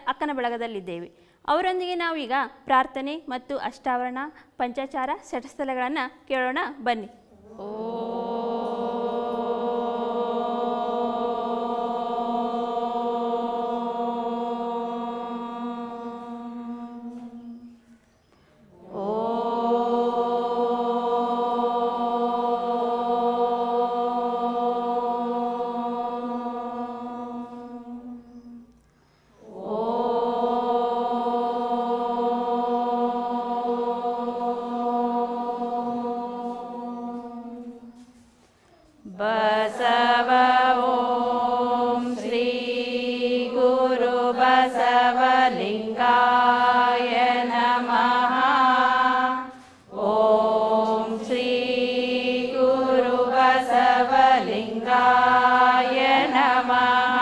ಅಕ್ಕನ ಬಳಗದಲ್ಲಿದ್ದೇವೆ. ಅವರೊಂದಿಗೆ ನಾವು ಈಗ ಪ್ರಾರ್ಥನೆ ಮತ್ತು ಅಷ್ಟಾವರಣ ಪಂಚಾಚಾರ ಶಟಸ್ಥಲಗಳನ್ನು ಕೇಳೋಣ ಬನ್ನಿ. ಬಸವ ಓಂ ಶ್ರೀ ಗುರು ಬಸವಲಿಂಗಾಯ ನಮಃ. ಓಂ ಶ್ರೀ ಗುರು ಬಸವಲಿಂಗಾಯ ನಮಃ.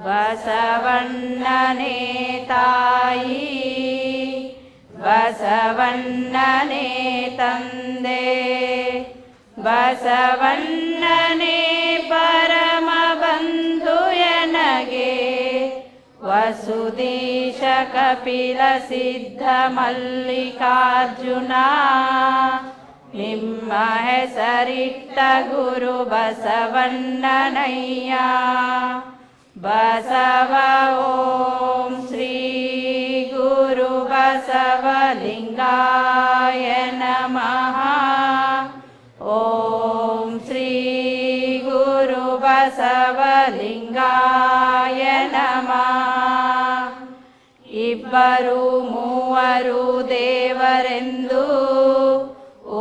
ಬಸವಣ್ಣನೇ ತಾಯಿ, ಬಸವಣ್ಣನೇ ತಂದೆ, ಬಸವಣ್ಣನೇ ಪರಮ ಬಂಧು ಎನಗೆ. ವಸುದೀಶ ಕಪಿಲ ಸಿದ್ಧ ಮಲ್ಲಿಕಾರ್ಜುನ, ನಿಮ್ಮ ಹೆಸರಿಟ್ಟ ಗುರು ಬಸವಣ್ಣನಯ್ಯ. ಬಸವ ಓಂ ಶ್ರೀ ಗುರು ಬಸವಲಿಂಗಾಯ ನಮಃ. ಓಂ ಶ್ರೀ ಗುರು ಬಸವಲಿಂಗಾಯ ನಮಃ. ಇಬ್ಬರು ಮೂವರು ದೇವರೆಂದು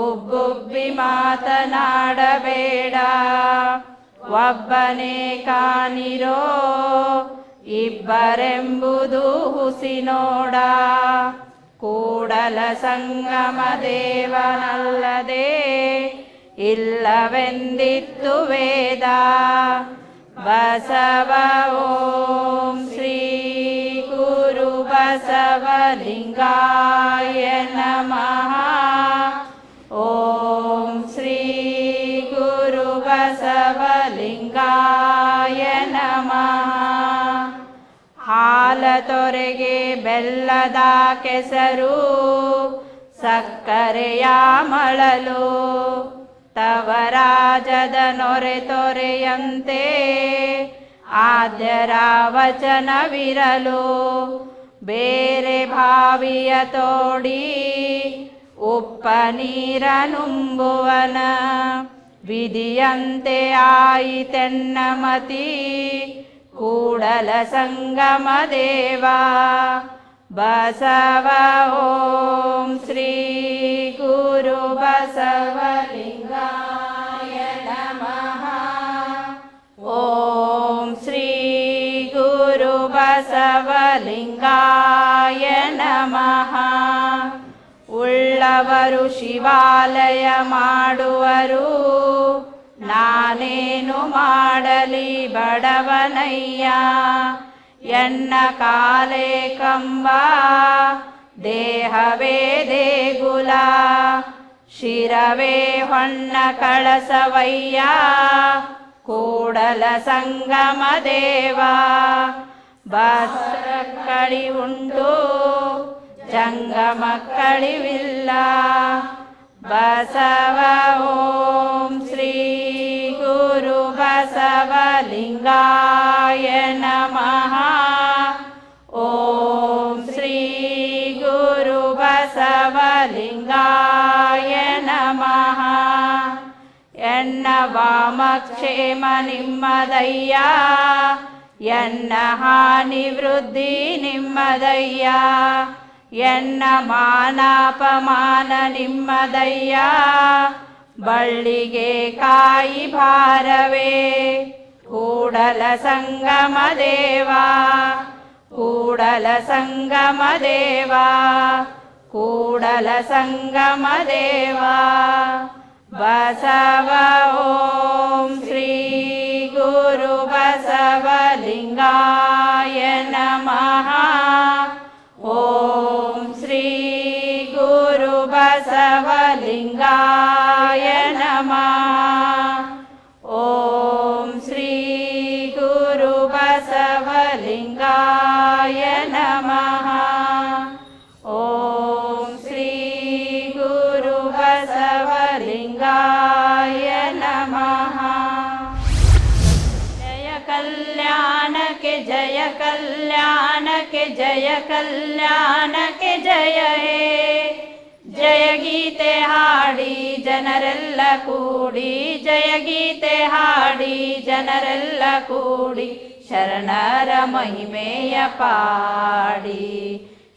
ಉಬ್ಬುಬ್ಬಿ ಮಾತನಾಡಬೇಡ. ಒಬ್ಬನೇ ಕಾಣಿರೋ ಇಬ್ಬರೆಂಬುದು ಹುಸಿ ನೋಡ. ಕೂಡಲ ಸಂಗಮ ದೇವನಲ್ಲದೆ ಇಲ್ಲವೆಂದಿತ್ತು ವೇದ. ಬಸವ ಓಂ ಶ್ರೀ ಗುರು ಬಸವಲಿಂಗಾಯ ನಮಃ. ಓಂ ಶ್ರೀ ಗುರು ಬಸವಲಿಂಗಾಯ ನಮಃ. ಹಾಲ ತೊರೆಗೆ ಬೆಲ್ಲದ ಕೆಸರು, ಸಕ್ಕರೆಯ ಮಳಲು, ತವರಾಜದ ನೊರೆ ತೊರೆಯಂತೆ ಆದ್ಯರ ವಚನವಿರಲು. ಬೇರೆ ಭಾವಿಯ ತೋಡಿ ಉಪ್ಪ ನೀರ ನುಂಬುವನ, ವಿಧಿಯಂತೆ ಆಯಿತೆನ್ನ ಮತಿ. ಕೂಡಲ ಸಂಗಮ ದೇವ. ಬಸವ ಓಂ ಶ್ರೀ ಗುರು ಬಸವಲಿಂಗಾಯ ನಮಃ. ಓಂ ಶ್ರೀ ಗುರು ಬಸವಲಿಂಗಾಯ ನಮಃ. ಉಳ್ಳವರು ಶಿವಾಲಯ ಮಾಡುವರು, ನಾನೇನು ಮಾಡಲಿ ಬಡವನಯ್ಯ. ಎನ್ನ ಕಾಲೇ ಕಂಬ, ದೇಹವೇ ದೇಗುಲ, ಶಿರವೇ ಹೊನ್ನ ಕಳಸವಯ್ಯ. ಕೂಡಲ ಸಂಗಮ ದೇವ. ಬಸರಕ್ಕಳಿ ಉಂಟು, ಜಂಗಮಕ್ಕಳಿವಿಲ್ಲ. ಬಸವ ಓಂ ಶ್ರೀ ಗುರು ಬಸವಲಿಂಗಾಯ ನಮಃ. ಓಂ ಶ್ರೀ ಗುರು ಬಸವಲಿಂಗಾಯ ನಮಃ. ಎನ್ನ ವಾಮಕ್ಷೇಮ ನಿಮ್ಮದಯ್ಯ, ಎನ್ನ ಹಾನಿ ವೃದ್ಧಿ ನಿಮ್ಮದಯ್ಯ. ಎನ್ನ ಮಾನಾಪಮಾನ ನಿಮ್ಮದಯ್ಯ, ಬಳ್ಳಿಗೆ ಕಾಯಿ ಭಾರವೇ. ಕೂಡಲ ಸಂಗಮ ದೇವ, ಕೂಡಲ ಸಂಗಮ ದೇವ, ಕೂಡಲ ಸಂಗಮ ದೇವ. ಬಸವ ಓಂ ಶ್ರೀ ಗುರು ಬಸವಲಿಂಗಾಯ ನಮಃ. ಓಂ ಶ್ರೀ ಗುರು ಬಸವಲಿಂಗಾಯ ನಮಃ. ಓಂ ಶ್ರೀ ಗುರು ಬಸವಲಿಂಗಾಯ ನಮಃ. ಓಂ ಶ್ರೀ ಗುರು ಬಸವಲಿಂಗಾಯ ನಮಃ. ಜಯ ಕಲ್ಯಾಣಕ್ಕೆ ಜಯ ಕಲ್ಯಾಣಕ್ಕೆ ಜಯ ಕಲ್ಯಾಣಕ್ಕೆ ಜಯ ಹೇ. ಜಯ ಗೀತೆ ಹಾಡಿ ಜನರೆಲ್ಲ ಕೂಡಿ, ಜಯ ಗೀತೆ ಹಾಡಿ ಜನರೆಲ್ಲ ಕೂಡಿ, ಶರಣರ ಮಹಿಮೆಯ ಪಾಡಿ,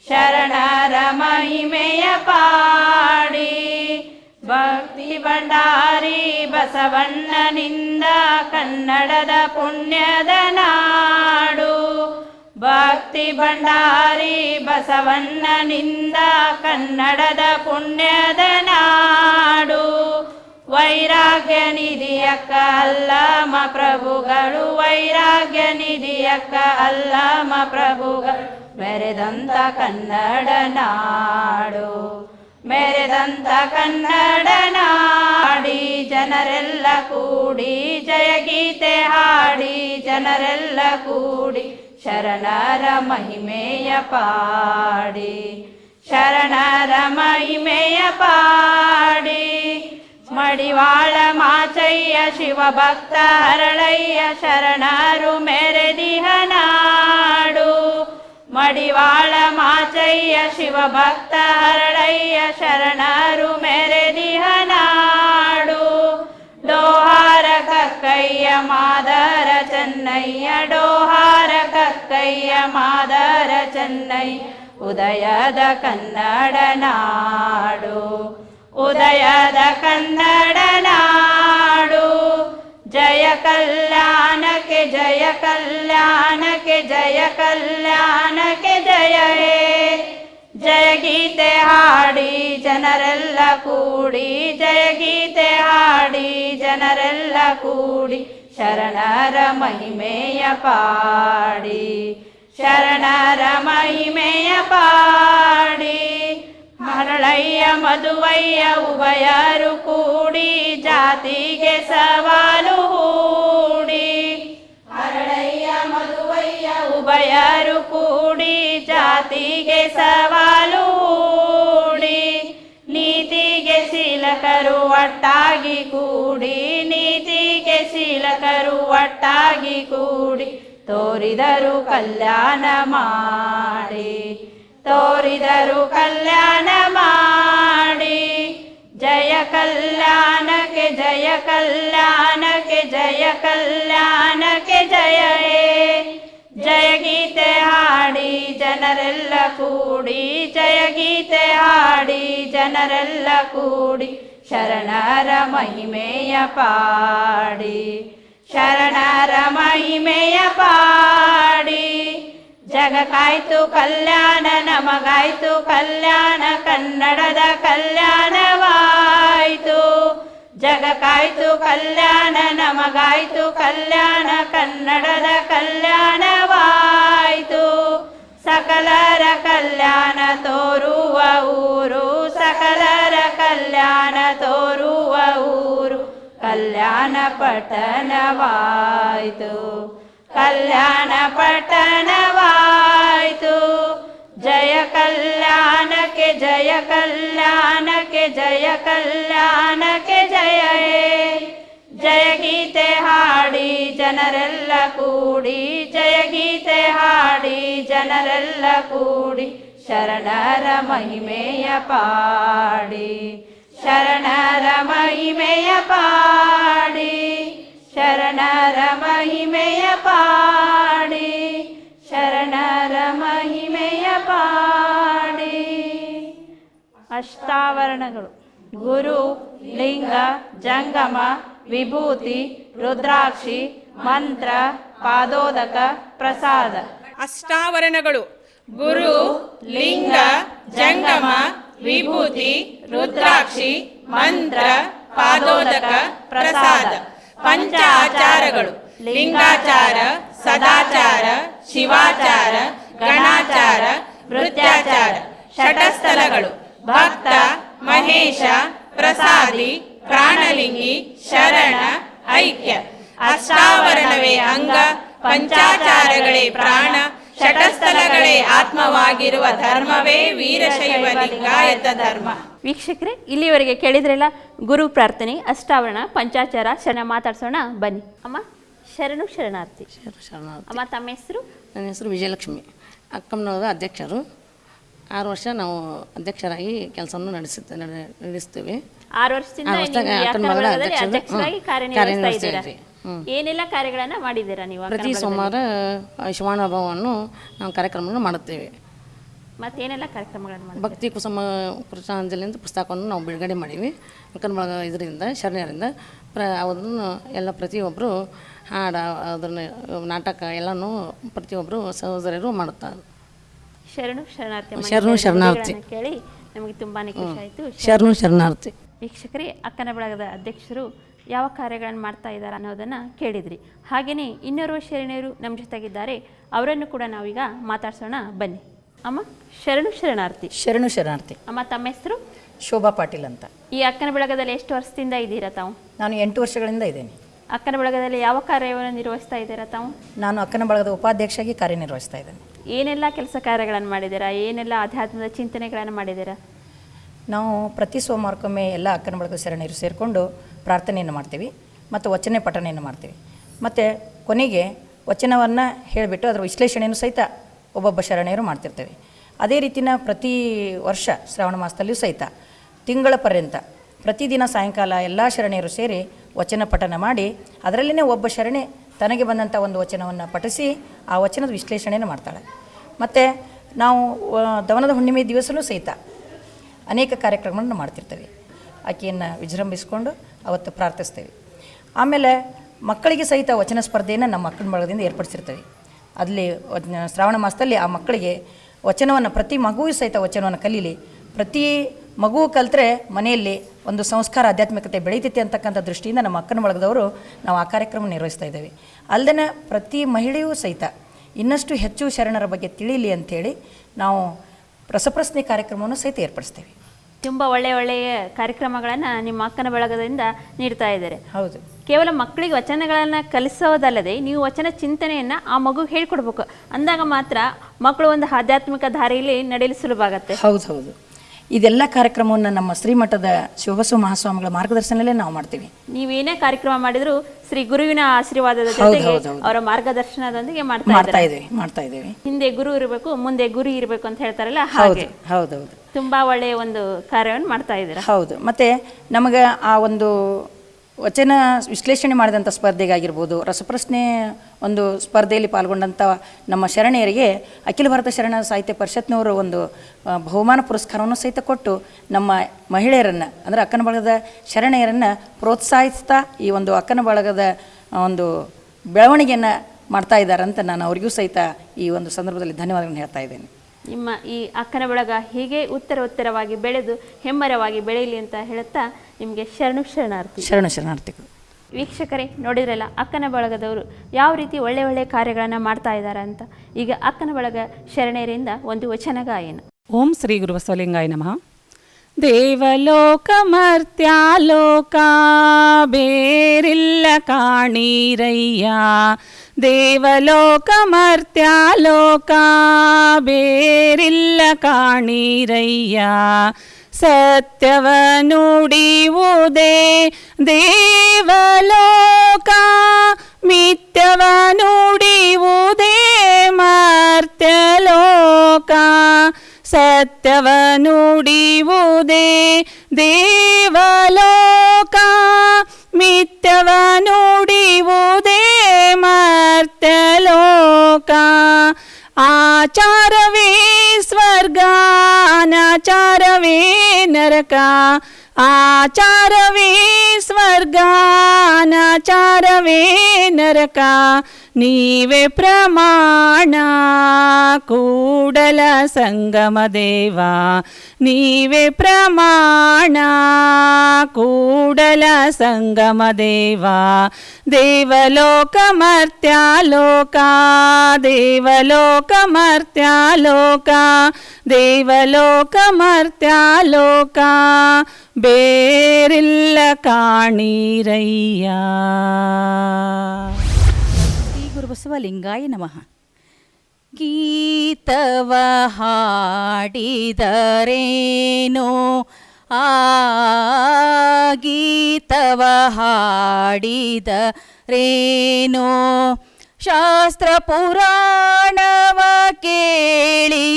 ಶರಣರ ಮಹಿಮೆಯ ಪಾಡಿ. ಭಕ್ತಿ ಭಂಡಾರಿ ಬಸವಣ್ಣನಿಂದ ಕನ್ನಡದ ಪುಣ್ಯದ ನಾಡು. ಭಕ್ತಿ ಭಂಡಾರಿ ಬಸವಣ್ಣನಿಂದ ಕನ್ನಡದ ಪುಣ್ಯದ ನಾಡು. ವೈರಾಗ್ಯ ನಿಧಿಯಕ್ಕ ಅಲ್ಲಮ ಪ್ರಭುಗಳು, ವೈರಾಗ್ಯ ನಿಧಿಯಕ್ಕ ಅಲ್ಲಮ ಪ್ರಭುಗಳು, ಮೆರೆದಂತ ಕನ್ನಡ ನಾಡು, ಮೆರೆದಂತ ಕನ್ನಡ ನಾಡಿ. ಜನರೆಲ್ಲ ಕೂಡಿ ಜಯ ಗೀತೆ ಹಾಡಿ, ಜನರೆಲ್ಲ ಕೂಡಿ, ಶರಣರ ಮಹಿಮೆಯ ಪಾಡಿ, ಶರಣರ ಮಹಿಮೆಯ ಪಾಡಿ. ಮಡಿವಾಳ ಮಾಚಯ್ಯ ಶಿವಭಕ್ತ ಹರಳಯ್ಯ ಶರಣರು ಮೆರೆದಿಹ ನಾಡು. ಮಡಿವಾಳ ಮಾಚಯ್ಯ ಶಿವಭಕ್ತ ಹರಳಯ್ಯ ಶರಣರು ಮೆರೆದಿಹ ನಾಡು. ಡೋಹಾರ ಕಕ್ಕಯ್ಯ ಮಾದರ ಚೆನ್ನಯ್ಯ, ಡೋಹಾರ ಕಕ್ಕಯ್ಯ ಮಾದರ ಚೆನ್ನಯ್ಯ, ಉದಯದ ಕನ್ನಡ ನಾಡು, ಉದಯದ ಕನ್ನಡ ನಾಡು. ಜಯ ಕಲ್ಯಾಣಕ್ಕೆ ಜಯ ಕಲ್ಯಾಣಕ್ಕೆ ಜಯ ಕಲ್ಯಾಣಕ್ಕೆ ಜಯ ಹೇ. ಜಯ ಗೀತೆ ಹಾಡಿ ಜನರೆಲ್ಲ ಕೂಡಿ, ಜಯ ಗೀತೆ ಹಾಡಿ ಜನರೆಲ್ಲ ಕೂಡಿ, ಶರಣರ ಮಹಿಮೆಯ ಪಾಡಿ, ಶರಣರ ಮಹಿಮೆಯ ಪಾಡಿ. ಹರಳಯ್ಯ ಮಧುವಯ್ಯ ಉಭಯರು ಕೂಡಿ, ಜಾತಿಗೆ ಸವಾಲು ಹೂಡಿ. ಹರಳಯ್ಯ ಮಧುವಯ್ಯ ಉಭಯರು ಕೂಡಿ, ಜಾತಿಗೆ ಸವಾಲು ಹೂಡಿ. ನೀತಿಗೆ ಶೀಲಕರು ಒಟ್ಟಾಗಿ ಕೂಡಿ, ನೀತಿಗೆ ಶೀಲಕರು ಒಟ್ಟಾಗಿ ಕೂಡಿ, ತೋರಿದರು ಕಲ್ಯಾಣ ಮಾಡಿ, ತೋರಿದರು ಕಲ್ಯಾಣ ಮಾಡಿ. ಜಯ ಕಲ್ಯಾಣಕ್ಕೆ ಜಯ ಕಲ್ಯಾಣಕ್ಕೆ ಜಯ ಕಲ್ಯಾಣಕ್ಕೆ ಜಯ ಹೇ. ಜಯ ಗೀತೆ ಹಾಡಿ ಜನರೆಲ್ಲ ಕೂಡಿ, ಜಯ ಗೀತೆ ಹಾಡಿ ಜನರೆಲ್ಲ ಕೂಡಿ, ಶರಣರ ಮಹಿಮೆಯ ಪಾಡಿ, ಶರಣರ ಮಹಿಮೆಯ ಪಾಡಿ. ಜಗಕ್ಕಾಯ್ತು ಕಲ್ಯಾಣ ನಮಗಾಯ್ತು ಕಲ್ಯಾಣ, ಕನ್ನಡದ ಕಲ್ಯಾಣವಾಯ್ತು. ಜಗಕ್ಕಾಯ್ತು ಕಲ್ಯಾಣ ನಮಗಾಯ್ತು ಕಲ್ಯಾಣ, ಕನ್ನಡದ ಕಲ್ಯಾಣವಾಯ್ತು. ಸಕಲರ ಕಲ್ಯಾಣ ತೋರುವ ಊರು, ಸಕಲರ ಕಲ್ಯಾಣ ತೋರುವ ಊರು, ಕಲ್ಯಾಣ ಪಟ್ಟಣವಾಯ್ತು, ಕಲ್ಯಾಣ ಪಟ್ಟಣವಾಯ್ತು. ಜಯ ಕಲ್ಯಾಣಕ್ಕೆ ಜಯ ಕಲ್ಯಾಣಕ್ಕೆ ಜಯ ಕಲ್ಯಾಣಕ್ಕೆ ಜಯ ಹೇ. ಜಯ ಗೀತೆ ಹಾಡಿ ಜನರೆಲ್ಲ ಕೂಡಿ, ಜಯ ಗೀತೆ ಹಾಡಿ ಜನರೆಲ್ಲ ಕೂಡಿ, ಶರಣರ ಮಹಿಮೆಯ ಪಾಡಿ, ಶರಣರ ಮಹಿಮೆಯ ಪಾಡಿ, ಶರಣರ ಮಹಿಮೆಯ ಪಾಡಿ, ಶರಣರ ಮಹಿಮೆಯ ಪಾಡಿ. ಅಷ್ಟಾವರಣಗಳು: ಗುರು, ಲಿಂಗ, ಜಂಗಮ, ವಿಭೂತಿ, ರುದ್ರಾಕ್ಷಿ, ಮಂತ್ರ, ಪಾದೋದಕ, ಪ್ರಸಾದ. ಅಷ್ಟಾವರಣಗಳು: ಗುರು, ಲಿಂಗ, ಜಂಗಮ, ವಿಭೂತಿ, ರುದ್ರಾಕ್ಷಿ, ಮಂತ್ರ, ಪಾದೋದಕ, ಪ್ರಸಾದ. ಪಂಚ ಆಚಾರಗಳು: ಲಿಂಗಾಚಾರ, ಸದಾಚಾರ, ಶಿವಾಚಾರ, ಗಣಾಚಾರ, ವೃತ್ಯಾಚಾರ. ಷಟಸ್ಥಲಗಳು: ಭಕ್ತ, ಮಹೇಶ, ಪ್ರಸಾದಿ, ಪ್ರಾಣಲಿಂಗಿ, ಶರಣ, ಐಕ್ಯ. ಅಷ್ಟಾವರಣವೇ ಅಂಗ, ಪಂಚಾಚಾರಗಳೇ ಪ್ರಾಣ, ಶಟಸ್ಥಲಗಳೇ ಆತ್ಮವಾಗಿರುವ ಧರ್ಮವೇ ವೀರಶೈವ ಲಿಂಗಾಯತ ಧರ್ಮ. ವೀಕ್ಷಕರೇ, ಇಲ್ಲಿವರೆಗೆ ಕೇಳಿದ್ರಲ್ಲ ಗುರು ಪ್ರಾರ್ಥನೆ, ಅಷ್ಟಾವರಣ, ಪಂಚಾಚಾರ, ಶರಣ ಮಾತಾಡ್ಸೋಣ ಬನ್ನಿ. ಅಮ್ಮ ಶರಣು ಶರಣಾರ್ಥಿ. ಶರಣಾರ್ಥಿ. ಅಮ್ಮ ತಮ್ಮ ಹೆಸರು? ನನ್ನ ಹೆಸರು ವಿಜಯಲಕ್ಷ್ಮಿ. ಅಕ್ಕಮ್ಮನವರ ಅಧ್ಯಕ್ಷರು. 6 ವರ್ಷ ನಾವು ಅಧ್ಯಕ್ಷರಾಗಿ ಕೆಲಸವನ್ನು ನಡೆಸ್ತೇವೆ. 6 ವರ್ಷದಿಂದ ನೀವು ಈ ಅಕ್ಕನ ಬಳಗದಲ್ಲಿ ಅಧ್ಯಕ್ಷರಾಗಿ ಕಾರ್ಯನಿರ್ವಹಿಸ್ತಾ ಇದ್ದೀರಾ. ಏನೆಲ್ಲ ಕಾರ್ಯಗಳನ್ನ ಮಾಡಿದ್ದೀರಾ ನೀವು? ಪ್ರತಿ ಸೋಮವಾರ ಶಿವಾನ ಹಬ್ಬವನ್ನು ನಾವು ಕಾರ್ಯಕ್ರಮವನ್ನು ಮಾಡುತ್ತೇವೆ. ಮತ್ತೇನೆಲ್ಲ ಕಾರ್ಯಕ್ರಮಗಳನ್ನು ಮಾಡಿ? ಭಕ್ತಿ ಕುಸುಮ ಕೃಷ್ಣಾಂಜಲಿಯಿಂದ ಪುಸ್ತಕವನ್ನು ನಾವು ಬಿಡುಗಡೆ ಮಾಡೀವಿ. ಅಕ್ಕನ ಬಳಗ ಇದರಿಂದ ಶರಣರಿಂದ ಅದನ್ನು ಎಲ್ಲ ಪ್ರತಿಯೊಬ್ಬರು ಹಾಡು, ಅದನ್ನು ನಾಟಕ ಎಲ್ಲನೂ ಪ್ರತಿಯೊಬ್ಬರು ಸಹೋದರರು ಮಾಡುತ್ತಾರೆ. ಶರಣು ಶರಣಾರ್ಥಿ. ಶರಣು ಶರಣಾರ್ಥಿ ಕೇಳಿ ನಮಗೆ ತುಂಬಾನೇ ಖುಷಿ ಆಯಿತು. ಶರಣು ಶರಣಾರ್ಥಿ. ವೀಕ್ಷಕರೇ, ಅಕ್ಕನ ಬಳಗದ ಅಧ್ಯಕ್ಷರು ಯಾವ ಕಾರ್ಯಗಳನ್ನು ಮಾಡ್ತಾ ಇದ್ದಾರೆ ಅನ್ನೋದನ್ನು ಕೇಳಿದ್ರಿ. ಹಾಗೆಯೇ ಇನ್ನೋರ್ವ ಶರಣರು ನಮ್ಮ ಜೊತೆಗಿದ್ದಾರೆ, ಅವರನ್ನು ಕೂಡ ನಾವೀಗ ಮಾತಾಡ್ಸೋಣ ಬನ್ನಿ. ಅಮ್ಮ ಶರಣು ಶರಣಾರ್ಥಿ. ಶರಣು ಶರಣಾರ್ಥಿ. ಅಮ್ಮ ತಮ್ಮ ಹೆಸರು? ಶೋಭಾ ಪಾಟೀಲ್ ಅಂತ. ಈ ಅಕ್ಕನ ಬಳಗದಲ್ಲಿ ಎಷ್ಟು ವರ್ಷದಿಂದ ಇದ್ದೀರಾ ತಾವು? ನಾನು 8 ವರ್ಷಗಳಿಂದ ಇದ್ದೇನೆ. ಅಕ್ಕನ ಬಳಗದಲ್ಲಿ ಯಾವ ಕಾರ್ಯವನ್ನು ನಿರ್ವಹಿಸ್ತಾ ಇದ್ದೀರಾ ತಾವು? ನಾನು ಅಕ್ಕನ ಬಳಗದ ಉಪಾಧ್ಯಕ್ಷರಾಗಿ ಕಾರ್ಯನಿರ್ವಹಿಸ್ತಾ ಇದ್ದೇನೆ. ಏನೆಲ್ಲ ಕೆಲಸ ಕಾರ್ಯಗಳನ್ನು ಮಾಡಿದ್ದೀರಾ? ಏನೆಲ್ಲ ಆಧ್ಯಾತ್ಮದ ಚಿಂತನೆಗಳನ್ನು ಮಾಡಿದ್ದೀರಾ? ನಾವು ಪ್ರತಿ ಸೋಮವಾರಕ್ಕೊಮ್ಮೆ ಎಲ್ಲ ಅಕ್ಕನ ಬಳಗದ ಶರಣರು ಸೇರಿಕೊಂಡು ಪ್ರಾರ್ಥನೆಯನ್ನು ಮಾಡ್ತೀವಿ ಮತ್ತು ವಚನ ಪಠಣೆಯನ್ನು ಮಾಡ್ತೀವಿ. ಮತ್ತು ಕೊನೆಗೆ ವಚನವನ್ನು ಹೇಳಿಬಿಟ್ಟು ಅದರ ವಿಶ್ಲೇಷಣೆಯನ್ನು ಸಹಿತ ಒಬ್ಬೊಬ್ಬ ಶರಣರು ಮಾಡ್ತಿರ್ತೇವೆ. ಅದೇ ರೀತಿನ ಪ್ರತಿ ವರ್ಷ ಶ್ರಾವಣ ಮಾಸದಲ್ಲಿಯೂ ಸಹಿತ ತಿಂಗಳ ಪರ್ಯಂತ ಪ್ರತಿದಿನ ಸಾಯಂಕಾಲ ಎಲ್ಲ ಶರಣರು ಸೇರಿ ವಚನ ಪಠಣ ಮಾಡಿ ಅದರಲ್ಲಿನೇ ಒಬ್ಬ ಶರಣೆ ತನಗೆ ಬಂದಂಥ ಒಂದು ವಚನವನ್ನು ಪಠಿಸಿ ಆ ವಚನದ ವಿಶ್ಲೇಷಣೆಯನ್ನು ಮಾಡ್ತಾಳೆ. ಮತ್ತು ನಾವು ದವನದ ಹುಣ್ಣಿಮೆ ದಿವಸವೂ ಸಹಿತ ಅನೇಕ ಕಾರ್ಯಕ್ರಮಗಳನ್ನು ಮಾಡ್ತಿರ್ತೇವೆ. ಆಕೆಯನ್ನು ವಿಜೃಂಭಿಸ್ಕೊಂಡು ಅವತ್ತು ಪ್ರಾರ್ಥಿಸ್ತೇವೆ. ಆಮೇಲೆ ಮಕ್ಕಳಿಗೆ ಸಹಿತ ವಚನ ಸ್ಪರ್ಧೆಯನ್ನು ನಮ್ಮ ಅಕ್ಕನ ಬಳಗದಿಂದ ಏರ್ಪಡಿಸಿರ್ತೇವೆ. ಅಲ್ಲಿ ಶ್ರಾವಣ ಮಾಸದಲ್ಲಿ ಆ ಮಕ್ಕಳಿಗೆ ವಚನವನ್ನು ಪ್ರತಿ ಮಗುವೂ ಸಹಿತ ವಚನವನ್ನು ಕಲೀಲಿ, ಪ್ರತಿ ಮಗು ಕಲಿತ್ರೆ ಮನೆಯಲ್ಲಿ ಒಂದು ಸಂಸ್ಕಾರ ಆಧ್ಯಾತ್ಮಿಕತೆ ಬೆಳೀತೈತೆ ಅಂತಕ್ಕಂಥ ದೃಷ್ಟಿಯಿಂದ ನಮ್ಮ ಅಕ್ಕನ ಬಳಗದವರು ನಾವು ಆ ಕಾರ್ಯಕ್ರಮ ನಿರ್ವಹಿಸ್ತಾ ಇದ್ದೇವೆ. ಅಲ್ಲದೆ ಪ್ರತಿ ಮಹಿಳೆಯೂ ಸಹಿತ ಇನ್ನಷ್ಟು ಹೆಚ್ಚು ಶರಣರ ಬಗ್ಗೆ ತಿಳಿಯಲಿ ಅಂಥೇಳಿ ನಾವು ರಸಪ್ರಶ್ನೆ ಕಾರ್ಯಕ್ರಮವನ್ನು ಸಹಿತ ಏರ್ಪಡಿಸ್ತೇವೆ. ತುಂಬ ಒಳ್ಳೆಯ ಕಾರ್ಯಕ್ರಮಗಳನ್ನು ನಿಮ್ಮ ಅಕ್ಕನ ಬಳಗದಿಂದ ನೀಡ್ತಾ ಇದ್ದಾರೆ. ಹೌದು. ಕೇವಲ ಮಕ್ಕಳಿಗೆ ವಚನಗಳನ್ನು ಕಲಿಸೋದಲ್ಲದೆ ನೀವು ವಚನ ಚಿಂತನೆಯನ್ನು ಆ ಮಗುಗೆ ಹೇಳ್ಕೊಡ್ಬೇಕು. ಅಂದಾಗ ಮಾತ್ರ ಮಕ್ಕಳು ಒಂದು ಆಧ್ಯಾತ್ಮಿಕ ದಾರಿಯಲ್ಲಿ ನಡೆಯಲು ಸುಲಭಾಗತ್ತೆ. ಹೌದು ಹೌದು. ಇದೆಲ್ಲ ಕಾರ್ಯಕ್ರಮವನ್ನು ನಮ್ಮ ಶ್ರೀಮಠದ ಶಿವಬಸವ ಮಹಾಸ್ವಾಮಿಗಳ ಮಾರ್ಗದರ್ಶನದಲ್ಲೇ ನಾವು ಮಾಡ್ತೀವಿ. ನೀವೇನೇ ಕಾರ್ಯಕ್ರಮ ಮಾಡಿದ್ರು ಶ್ರೀ ಗುರುವಿನ ಆಶೀರ್ವಾದದ ಜೊತೆಗೆ ಅವರ ಮಾರ್ಗದರ್ಶನದೊಂದಿಗೆ ಮಾಡ್ತಾ ಇದ್ದೇವೆ. ಹಿಂದೆ ಗುರು ಇರಬೇಕು, ಮುಂದೆ ಗುರಿ ಇರಬೇಕು ಅಂತ ಹೇಳ್ತಾರಲ್ಲ, ಹಾಗೆ ಹೌದೌದು ತುಂಬಾ ಒಳ್ಳೆಯ ಒಂದು ಕಾರ್ಯವನ್ನು ಮಾಡ್ತಾ ಇದ್ದೀರಾ. ಹೌದು. ಮತ್ತೆ ನಮಗೆ ಆ ಒಂದು ವಚನ ವಿಶ್ಲೇಷಣೆ ಮಾಡಿದಂಥ ಸ್ಪರ್ಧೆಗಾಗಿರ್ಬೋದು, ರಸಪ್ರಶ್ನೆ ಒಂದು ಸ್ಪರ್ಧೆಯಲ್ಲಿ ಪಾಲ್ಗೊಂಡಂಥ ನಮ್ಮ ಶರಣೆಯರಿಗೆ ಅಖಿಲ ಭಾರತ ಶರಣ ಸಾಹಿತ್ಯ ಪರಿಷತ್ನವರು ಒಂದು ಬಹುಮಾನ ಪುರಸ್ಕಾರವನ್ನು ಸಹಿತ ಕೊಟ್ಟು ನಮ್ಮ ಮಹಿಳೆಯರನ್ನು ಅಂದರೆ ಅಕ್ಕನ ಬಳಗದ ಶರಣೆಯರನ್ನು ಪ್ರೋತ್ಸಾಹಿಸ್ತಾ ಈ ಒಂದು ಅಕ್ಕನ ಬಳಗದ ಒಂದು ಬೆಳವಣಿಗೆಯನ್ನು ಮಾಡ್ತಾ ಇದ್ದಾರೆ ಅಂತ ನಾನು ಅವರಿಗೂ ಸಹಿತ ಈ ಒಂದು ಸಂದರ್ಭದಲ್ಲಿ ಧನ್ಯವಾದಗಳನ್ನು ಹೇಳ್ತಾ ಇದ್ದೇನೆ. ನಿಮ್ಮ ಈ ಅಕ್ಕನ ಬಳಗ ಹೀಗೆ ಉತ್ತರವಾಗಿ ಬೆಳೆದು ಹೆಮ್ಮರವಾಗಿ ಬೆಳೆಯಲಿ ಅಂತ ಹೇಳುತ್ತಾ ನಿಮಗೆ ಶರಣು ಶರಣಾರ್ಥಿಗಳು. ವೀಕ್ಷಕರೇ, ನೋಡಿದ್ರಲ್ಲ ಅಕ್ಕನ ಬಳಗದವರು ಯಾವ ರೀತಿ ಒಳ್ಳೆ ಕಾರ್ಯಗಳನ್ನು ಮಾಡ್ತಾ ಇದ್ದಾರೆ ಅಂತ. ಈಗ ಅಕ್ಕನ ಬಳಗ ಶರಣೆಯರಿಂದ ಒಂದು ವಚನ ಗಾಯನ. ಓಂ ಶ್ರೀ ಗುರು ಬಸವಲಿಂಗಾಯ ನಮಃ. ದೇವಲೋಕ ಮರ್ತ್ಯಾಲೋಕ ಬೇರಿಲ್ಲ ಕಾಣೀರಯ್ಯ, ದೇವಲೋಕ ಮರ್ತ್ಯಾಲೋಕ ಬೇರಿಲ್ಲ ಕಾಣೀರಯ್ಯ, ಸತ್ಯವ ನುಡಿಯುವುದೇ ದೇವಲೋಕ, ಮಿಥ್ಯವ ನುಡಿಯುವುದೇ ಮರ್ತ್ಯಲೋಕ, ಸತ್ಯವ ನುಡಿಯುವುದೇ ದೇವಲೋಕ, ಮಿಥ್ಯವ ನುಡಿಯುವುದೇ ಮರ್ತ್ಯಲೋಕ. ಆಚಾರವೇ ಸ್ವರ್ಗ ಅನಾಚಾರವೇ ನರಕ, ಆಚಾರವೇ ಸ್ವರ್ಗ ಅನಾಚಾರವೇ ನರಕ, ನೀವೇ ಪ್ರಮಾಣ ಕೂಡಲ ಸಂಗಮ ದೇವ, ನೀವೇ ಪ್ರಮಾಣ ಕೂಡಲ ಸಂಗಮ ದೇವ, ದೇವಲೋಕ ಮರ್ತ್ಯಾಲೋಕ, ದೇವಲೋಕ ಮರ್ತ್ಯಾಲೋಕ, ದೇವಲೋಕ ಮರ್ತ್ಯಾಲೋಕ ಬೇರಿಲ್ಲ ಕಾಣೀರಯ್ಯ. ಶ್ರೀ ಗುರು ಬಸವಲಿಂಗಾಯ ನಮಃ. ಗೀತವ ಹಾಡಿದರೇನೋ ಆ ಗೀತವ ಹಾಡಿದರೇನೋ ಶಾಸ್ತ್ರ ಪುರಾಣವ ಕೇಳಿದರೇನೋ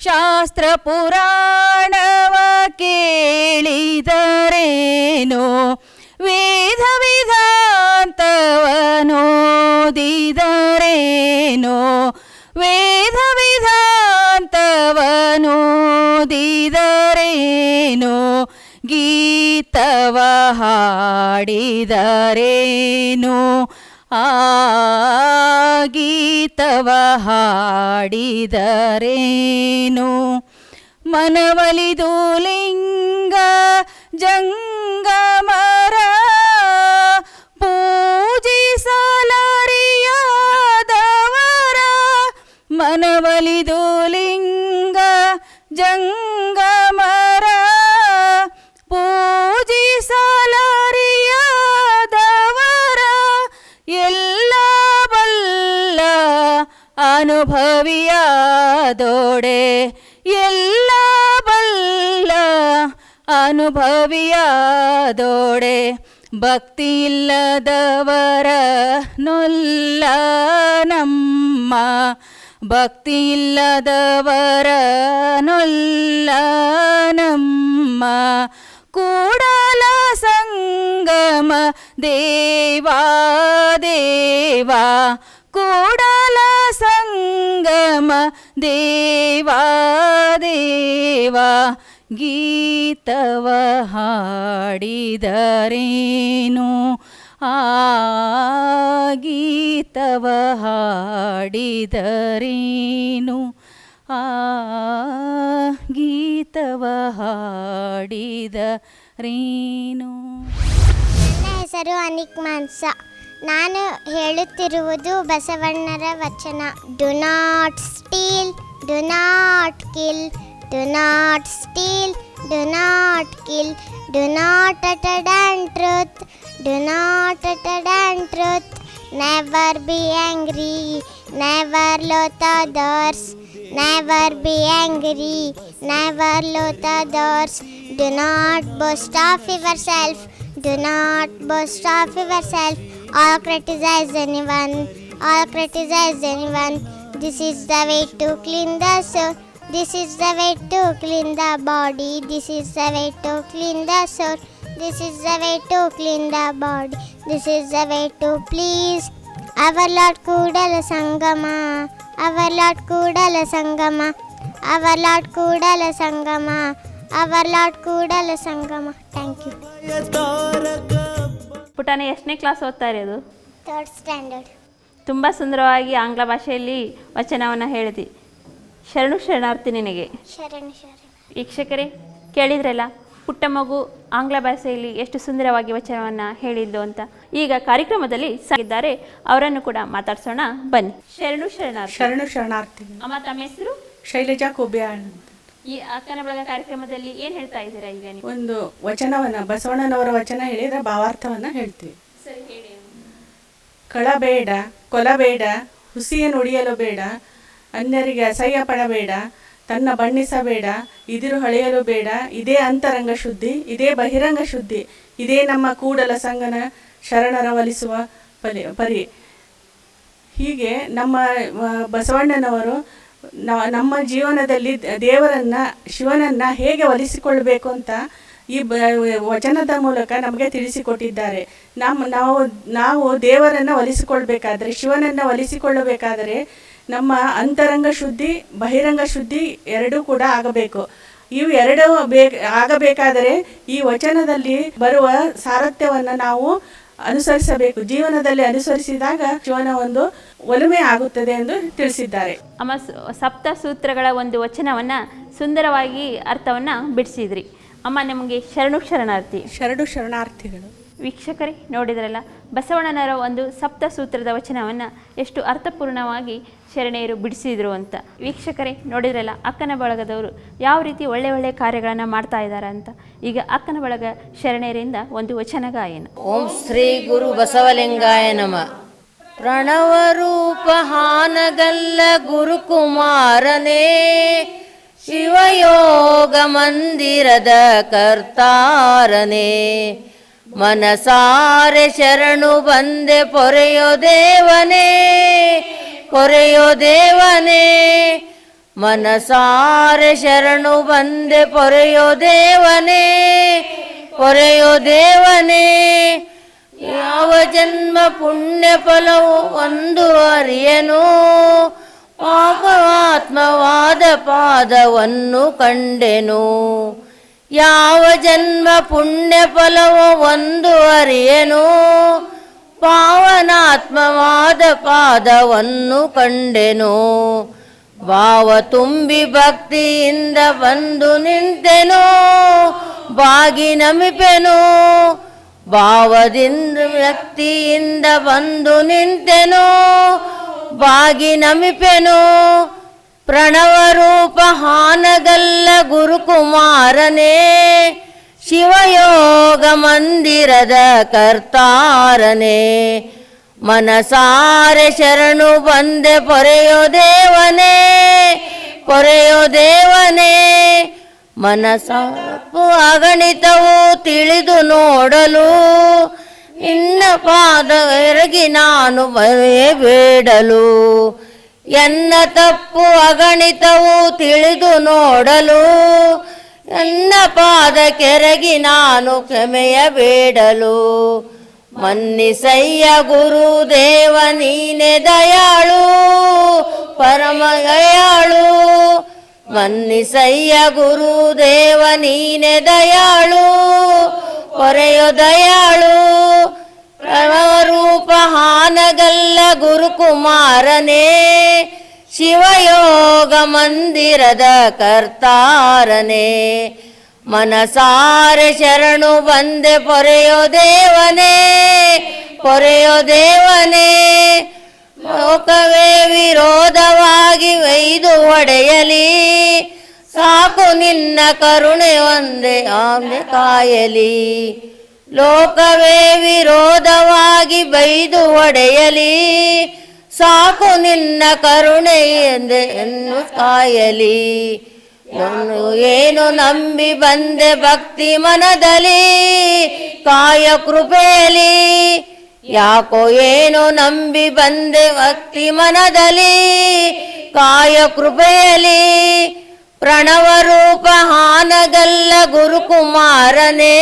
ಶಾಸ್ತ್ರ ಪುರಾಣವ ಕೇಳಿದರೇನೋ ವೇದ ವಿಧಾಂತವನೋದಿದರೇನೋ ವೇದ ವಿಧಾಂತವನೋದಿದರೇನೋ ಗೀತವ ಹಾಡಿದರೇನೋ ಆ ಗೀತವ ಹಾಡಿದರೇನೋ ಮನವಲಿದು ಲಿಂಗ ಜಂಗಮರ ಪೂಜಿಸಲರಿಯಾದವರ ಮನವಲಿದು ಲಿಂಗ ಜಂಗಮರ ಪೂಜಿಸಲರಿಯಾದವರ ಎಲ್ಲ ಬಲ್ಲ ಅನುಭವಿಯಾದೋಡೆ ಎಲ್ಲ ಬಲ್ಲ ಅನುಭವಿಯಾದೋಡೆ ಭಕ್ತಿ ಇಲ್ಲದವರ ನೊಲ್ಲ ನಮ್ಮ ಭಕ್ತಿ ಇಲ್ಲದವರ ನೊಲ್ಲ ನಮ್ಮ ಕೂಡಲ ಸಂಗಮ ದೇವಾ ದೇವಾ ಕೂಡಲ ಸಂಗಮ ದೇವಾ ದೇವಾ ಗೀತವ ಹಾಡಿದರೇನು ಆ ಗೀತವ ಹಾಡಿದರೇನು ಆ ಗೀತವ ಹಾಡಿದರೇನು. ನನ್ನ ಹೆಸರು ಅನಿಕ್ ಮಾನ್ಸ. ನಾನು ಹೇಳುತ್ತಿರುವುದು ಬಸವಣ್ಣರ ವಚನ. Do not steal, do not kill, do not steal, do not kill, do not utter and truth, do not utter and truth, never be angry, never loathe others, never be angry, never loathe others, do not boast of yourself, do not boast of yourself, or criticize anyone, this is the way to clean the soul, this is the way to clean the body, this is the way to clean the soul, this is the way to clean the body, this is the way to please our Lord Kudala Sangama, our Lord Kudala Sangama, our Lord Kudala Sangama, our Lord Kudala Sangama. Thank you. ಪುಟಾಣಿ ಎಷ್ಟನೇ class ಓದ್ತಾ ಇರೋದು? 3rd standard. ತುಂಬ ಸುಂದರವಾಗಿ ಆಂಗ್ಲ ಭಾಷೆಯಲ್ಲಿ ವಚನವನ್ನು ಹೇಳಿದಿ. ಶರಣು ಶರಣಾರ್ಥಿ ನಿನಗೆ. ಶರಣು ಶರಣ. ವೀಕ್ಷಕರೇ ಕೇಳಿದ್ರಲ್ಲ, ಪುಟ್ಟ ಮಗು ಆಂಗ್ಲ ಭಾಷೆಯಲ್ಲಿ ಎಷ್ಟು ಸುಂದರವಾಗಿ ವಚನವನ್ನು ಹೇಳಿದ್ದು ಅಂತ. ಈಗ ಕಾರ್ಯಕ್ರಮದಲ್ಲಿ ಸಾಗಿದ್ದಾರೆ, ಅವರನ್ನು ಕೂಡ ಮಾತಾಡ್ಸೋಣ ಬನ್ನಿ. ಶರಣು ಶರಣಾರ್ಥಿ. ಶರಣು ಶರಣಾರ್ಥಿ. ಅಮ್ಮ, ತಮ್ಮ ಹೆಸರು? ಶೈಲಜಾ ಕೋಬ್ಯಾಳ್. ಈ ಅಕ್ಕನ ಬಳಗ ಕಾರ್ಯಕ್ರಮದಲ್ಲಿ ಏನು ಹೇಳ್ತಾ ಇದ್ದೀರಾ ಈಗ ನೀವು? ಒಂದು ವಚನವನ್ನ, ಬಸವಣ್ಣನವರ ವಚನ ಹೇಳಿದ್ರೆ ಭಾವಾರ್ಥವನ್ನ ಹೇಳ್ತೀವಿ. ಸರಿ, ಹೇಳಿ. ಕಳಬೇಡ, ಕೊಲಬೇಡ, ಹುಸಿಯ ನುಡಿಯಲು ಬೇಡ, ಅನ್ಯರಿಗೆ ಅಸಹ್ಯ ಪಡಬೇಡ, ತನ್ನ ಬಣ್ಣಿಸಬೇಡ, ಇದಿರು ಹಳೆಯಲು ಬೇಡ, ಇದೇ ಅಂತರಂಗ ಶುದ್ಧಿ, ಇದೇ ಬಹಿರಂಗ ಶುದ್ಧಿ, ಇದೇ ನಮ್ಮ ಕೂಡಲ ಸಂಗನ ಶರಣರ ಒಲಿಸುವ ಪರಿ. ಹೀಗೆ ನಮ್ಮ ಬಸವಣ್ಣನವರು ನಮ್ಮ ಜೀವನದಲ್ಲಿ ದೇವರನ್ನ, ಶಿವನನ್ನ ಹೇಗೆ ಒಲಿಸಿಕೊಳ್ಬೇಕು ಅಂತ ಈ ವಚನದ ಮೂಲಕ ನಮಗೆ ತಿಳಿಸಿಕೊಟ್ಟಿದ್ದಾರೆ. ನಾವು ದೇವರನ್ನು ಒಲಿಸಿಕೊಳ್ಬೇಕಾದ್ರೆ, ಶಿವನನ್ನು ಒಲಿಸಿಕೊಳ್ಳಬೇಕಾದರೆ ನಮ್ಮ ಅಂತರಂಗ ಶುದ್ಧಿ, ಬಹಿರಂಗ ಶುದ್ಧಿ ಎರಡೂ ಕೂಡ ಆಗಬೇಕು. ಇವು ಎರಡೂ ಆಗಬೇಕಾದರೆ ಈ ವಚನದಲ್ಲಿ ಬರುವ ಸಾರಥ್ಯವನ್ನು ನಾವು ಅನುಸರಿಸಬೇಕು. ಜೀವನದಲ್ಲಿ ಅನುಸರಿಸಿದಾಗ ಜೀವನ ಒಂದು ಒಲುಮೆ ಆಗುತ್ತದೆ ಎಂದು ತಿಳಿಸಿದ್ದಾರೆ. ಅಮ್ಮ, ಸಪ್ತ ಸೂತ್ರಗಳ ಒಂದು ವಚನವನ್ನು ಸುಂದರವಾಗಿ ಅರ್ಥವನ್ನು ಬಿಡಿಸಿದ್ರಿ. ಅಮ್ಮ, ನಮಗೆ ಶರಣು ಶರಣಾರ್ಥಿ. ಶರಣು ಶರಣಾರ್ಥಿಗಳು. ವೀಕ್ಷಕರೇ ನೋಡಿದ್ರಲ್ಲ, ಬಸವಣ್ಣನವರ ಒಂದು ಸಪ್ತ ಸೂತ್ರದ ವಚನವನ್ನು ಎಷ್ಟು ಅರ್ಥಪೂರ್ಣವಾಗಿ ಶರಣೆಯರು ಬಿಡಿಸಿದ್ರು ಅಂತ. ವೀಕ್ಷಕರೇ ನೋಡಿದ್ರಲ್ಲ, ಅಕ್ಕನ ಬಳಗದವರು ಯಾವ ರೀತಿ ಒಳ್ಳೆ ಒಳ್ಳೆ ಕಾರ್ಯಗಳನ್ನು ಮಾಡ್ತಾ ಇದ್ದಾರೆ ಅಂತ. ಈಗ ಅಕ್ಕನ ಬಳಗ ಶರಣೆಯರಿಂದ ಒಂದು ವಚನ ಗಾಯನ. ಓಂ ಶ್ರೀ ಗುರು ಬಸವಲಿಂಗಾಯ ನಮಃ. ಪ್ರಣವರೂಪ ಹಾನಗಲ್ಲ ಗುರುಕುಮಾರನೇ, ಶಿವಯೋಗ ಮಂದಿರದ ಕರ್ತಾರನೇ. ಮನಸಾರೆ ಶರಣು ಬಂದೆ ಪೊರೆಯೋ ದೇವನೇ, ಪೊರೆಯೋ ದೇವನೇ. ಮನಸಾರೆ ಶರಣು ಬಂದೆ ಪೊರೆಯೋ ದೇವನೇ, ಪೊರೆಯೋ ದೇವನೇ. ಯಾವ ಜನ್ಮ ಪುಣ್ಯ ಫಲವು ಒಂದು ಅರಿಯನು, ಪಾಪಾತ್ಮವಾದ ಪಾದವನ್ನು ಕಂಡೆನು. ಯಾವ ಜನ್ಮ ಪುಣ್ಯ ಫಲವು ಒಂದು ಅರಿಯನು, ಪಾವನಾತ್ಮವಾದ ಪಾದವನ್ನು ಕಂಡೆನು. ಭಾವ ತುಂಬಿ ಭಕ್ತಿಯಿಂದ ಬಂದು ನಿಂತೆನು, ಬಾಗಿ ನಮಿಪೆನು. ಭಾವದಿಂದ ವ್ಯಕ್ತಿಯಿಂದ ಬಂದು ನಿಂತೆನು, ಬಾಗಿ ನಮಿಪೆನು. ಪ್ರಣವರೂಪ ಹಾನಗಲ್ಲ ಗುರುಕುಮಾರನೇ, ಶಿವಯೋಗ ಮಂದಿರದ ಕರ್ತಾರನೇ. ಮನಸಾರೆ ಶರಣು ಬಂದೆ ಪೊರೆಯೋ ದೇವನೇ, ಪೊರೆಯೋ ದೇವನೇ. ಮನಸ್ಸು ಅಗಣಿತವು ತಿಳಿದು ನೋಡಲು, ಇನ್ನ ಪಾದ ಎರಗಿ ನಾನು ಬರೆಯಬೇಡಲು. ಎನ್ನ ತಪ್ಪು ಅಗಣಿತವು ತಿಳಿದು ನೋಡಲು, ಎನ್ನ ಪಾದ ಕೆರಗಿ ನಾನು ಕ್ಷಮೆಯಬೇಡಲು. ಮನ್ನಿಸಯ್ಯ ಗುರುದೇವ ನೀನೆ ದಯಾಳು, ಪರಮ ದಯಾಳು. ಮನ್ನಿಸಯ್ಯ ಗುರುದೇವ ನೀನೆ ದಯಾಳು, ಪೊರೆಯೋ ದಯಾಳು. ಪ್ರಣವರೂಪ ಹಾನಗಲ್ಲ ಗುರುಕುಮಾರನೇ, ಶಿವಯೋಗ ಮಂದಿರದ ಕರ್ತಾರನೇ. ಮನಸಾರೆ ಶರಣು ಬಂದೆ ಪೊರೆಯೋ ದೇವನೇ, ಪೊರೆಯೋ ದೇವನೇ. ಲೋಕವೇ ವಿರೋಧವಾಗಿ ಒಯ್ದು ಹೊಡೆಯಲಿ, ಸಾಕು ನಿನ್ನ ಕರುಣೆ ಒಂದೇ ಆಮ್ನೆ ಕಾಯಲಿ. ಲೋಕವೇ ವಿರೋಧವಾಗಿ ಬೈದು ಹೊಡೆಯಲಿ, ಸಾಕು ನಿನ್ನ ಕರುಣೆ ಎಂದೆನ್ನು ಕಾಯಲಿ. ನಾನು ಏನು ನಂಬಿ ಬಂದೆ ಭಕ್ತಿ ಮನದಲ್ಲಿ, ಕಾಯ ಕೃಪೆಯಲಿ. ಯಾಕೋ ಏನೋ ನಂಬಿ ಬಂದೆ ಭಕ್ತಿ ಮನದಲ್ಲಿ, ಕಾಯ ಕೃಪೆಯಲಿ. ಪ್ರಣವರೂಪ ಹಾನಗಲ್ಲ ಗುರುಕುಮಾರನೇ,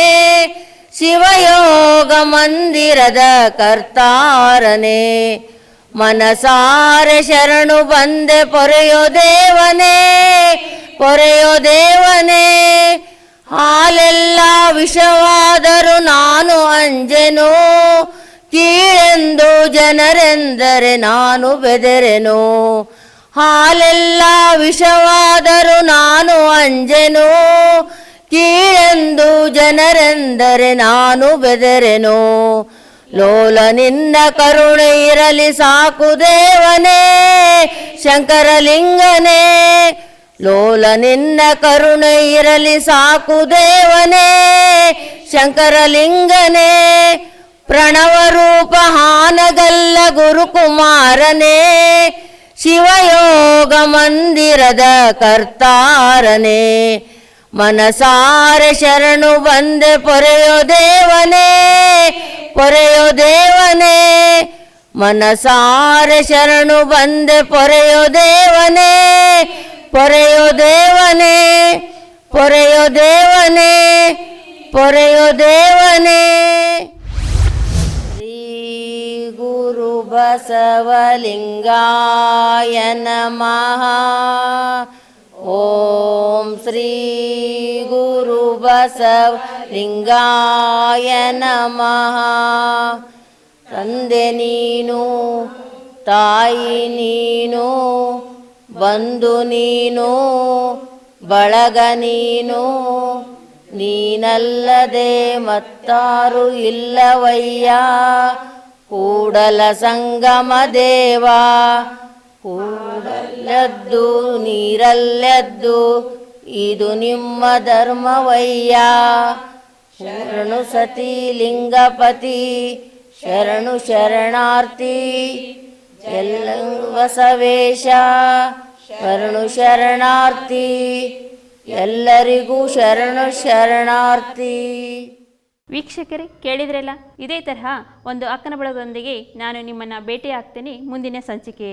ಶಿವಯೋಗ ಮಂದಿರದ ಕರ್ತಾರನೇ. ಮನಸಾರೆ ಶರಣು ಬಂದೆ ಪೊರೆಯೋ ದೇವನೇ, ಪೊರೆಯೋ ದೇವನೇ. ಹಾಲೆಲ್ಲ ವಿಷವಾದರೂ ನಾನು ಅಂಜೆನು, ಕೀಳೆಂದು ಜನರೆಂದರೆ ನಾನು ಬೆದರೆನು. ಹಾಲೆಲ್ಲ ವಿಷವಾದರೂ ನಾನು ಅಂಜೆನು, ಕೀಳೆಂದು ಜನರೆಂದರೆ ನಾನು ಬೆದರೆನು. ಲೋಲ ನಿನ್ನ ಕರುಣೆ ಇರಲಿ ಸಾಕು ದೇವನೇ, ಶಂಕರಲಿಂಗನೇ. ಲೋಲ ನಿನ್ನ ಕರುಣೆ ಇರಲಿ ಸಾಕು ದೇವನೇ, ಶಂಕರಲಿಂಗನೇ. ಪ್ರಣವರೂಪ ಹಾನಗಲ್ಲ ಗುರುಕುಮಾರನೇ, ಶಿವಯೋಗ ಮಂದಿರದ ಕರ್ತಾರನೇ. ಮನಸಾರೆ ಶರಣು ಬಂದೆ ಪೊರೆಯೋ ದೇವನೇ, ಪೊರೆಯೋ ದೇವನೇ. ಮನಸಾರೆ ಶರಣು ಬಂದೆ ಪೊರೆಯೋ ದೇವನೇ, ಪೊರೆಯೋ ದೇವನೇ. ಪೊರೆಯೋ ದೇವನೇ, ಪೊರೆಯೋ ದೇವನೇ. ಶ್ರೀ ಗುರು ಬಸವಲಿಂಗಾಯ ನಮಃ. ಓಂ ಶ್ರೀ ಗುರು ಬಸವಲಿಂಗಾಯ ನಮಃ. ತಂದೆ ನೀನು, ತಾಯಿ ನೀನು, ಬಂಧು ನೀನು, ಬಳಗ ನೀನು. ನೀನಲ್ಲದೆ ಮತ್ತಾರು ಇಲ್ಲವಯ್ಯ, ಕೂಡಲ ಸಂಗಮ ದೇವ. ಕೂಡಲೆದ್ದು ನೀರಲ್ಲೆದ್ದು ಇದು ನಿಮ್ಮ ಧರ್ಮವಯ್ಯ. ಶರಣು ಸತಿ ಲಿಂಗಪತಿ ಶರಣು ಶರಣಾರ್ಥಿ ಎಲ್ಲ ಬಸವೇಶ ಶರಣು ಶರಣಾರ್ಥಿ ಎಲ್ಲರಿಗೂ ಶರಣು ಶರಣಾರ್ಥಿ. ವೀಕ್ಷಕರೇ ಕೇಳಿದ್ರಲ್ಲ, ಇದೇ ತರಹ ಒಂದು ಅಕ್ಕನ ಬಳಗದೊಂದಿಗೆ ನಾನು ನಿಮ್ಮನ್ನು ಭೇಟಿ ಆಗ್ತೇನೆ ಮುಂದಿನ ಸಂಚಿಕೆಯಲ್ಲಿ.